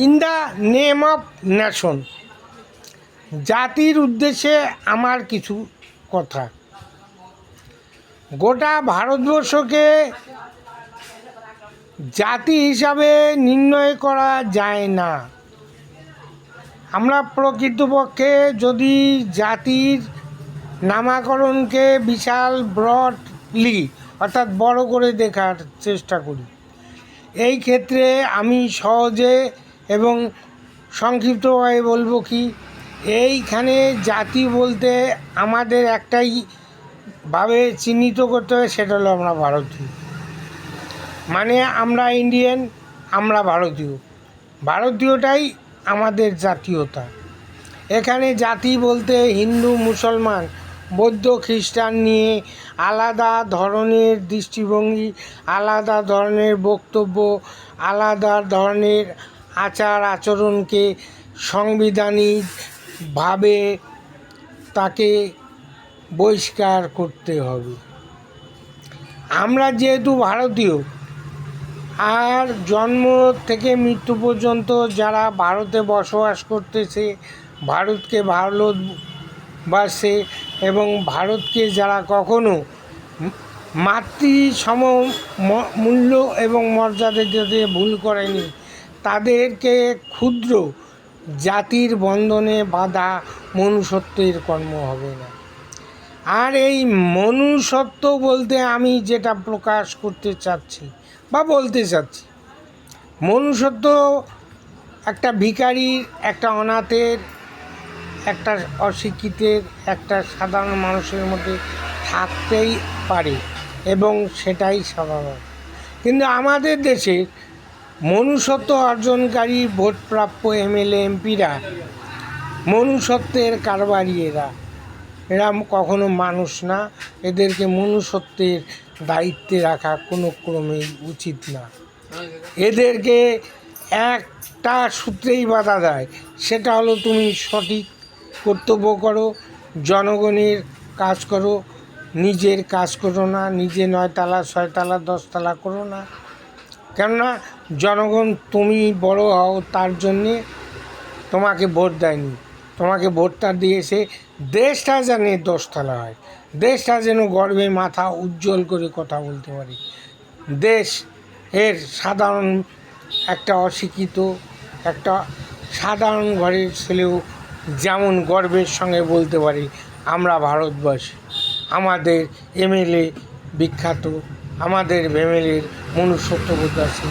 In the name of nation, জাতির উদ্দেশ্যে আমার কিছু কথা। গোটা ভারতবর্ষকে জাতি হিসাবে নির্ণয় করা যায় না। আমরা প্রকৃতপক্ষে যদি জাতির নামকরণকে বিশাল ব্রডলি অর্থাৎ বড় করে দেখার চেষ্টা করি, এই ক্ষেত্রে আমি সহজে এবং সংক্ষিপ্তভাবে বলবো কি, এইখানে জাতি বলতে আমাদের একটাই ভাবে চিহ্নিত করতে হবে, সেটা হলো আমরা ভারতীয়। মানে আমরা ইন্ডিয়ান, আমরা ভারতীয়, ভারতীয়টাই আমাদের জাতীয়তা। এখানে জাতি বলতে হিন্দু, মুসলমান, বৌদ্ধ, খ্রিস্টান নিয়ে আলাদা ধরনের দৃষ্টিভঙ্গি, আলাদা ধরনের বক্তব্য, আলাদা ধরনের আচার আচরণকে সাংবিধানিকভাবে তাকে বহিষ্কার করতে হবে। আমরা যেহেতু ভারতীয়, আর জন্ম থেকে মৃত্যু পর্যন্ত যারা ভারতে বসবাস করতেছে, ভারতকে ভালোবাসে এবং ভারতকে যারা কখনো মাতৃসম মূল্য এবং মর্যাদা দিতে ভুল করেনি, তাদেরকে ক্ষুদ্র জাতির বন্ধনে বাঁধা মনুষ্যত্বের কর্ম হবে না। আর এই মনুষ্যত্ব বলতে আমি যেটা প্রকাশ করতে চাচ্ছি বা বলতে চাচ্ছি, মনুষ্যত্ব একটা ভিখারির, একটা অনাথের, একটা অশিক্ষিতের, একটা সাধারণ মানুষের মধ্যে থাকতেই পারে এবং সেটাই স্বাভাবিক। কিন্তু আমাদের দেশে মনুষ্যত্ব অর্জনকারী ভোটপ্রাপ্য এমএলএ এমপিরা মনুষ্যত্বের কারবারি। এরা কখনো মানুষ না, এদেরকে মনুষ্যত্বের দায়িত্বে রাখা কোনো ক্রমেই উচিত না। এদেরকে একটা সূত্রেই বাধা দেয়, সেটা হলো তুমি সঠিক কর্তব্য করো, জনগণের কাজ করো, নিজের কাজ করো না, নিজে 9 তালা 6 তালা 10 তালা করো না। কেননা জনগণ তুমি বড় হও তার জন্যে তোমাকে ভোট দেয়নি, তোমাকে ভোটটা দিয়েছে দেশটা যেন 10 তালা হয়, দেশটা যেন গর্বে মাথা উজ্জ্বল করে কথা বলতে পারে, দেশ এর সাধারণ একটা অশিক্ষিত একটা সাধারণ ঘরের ছেলেও যেমন গর্বের সঙ্গে বলতে পারে আমরা ভারতবাসী। আমাদের এমএলএ বিখ্যাত, আমাদের এমএলএর মনুষ্যত্ববোধ আছে,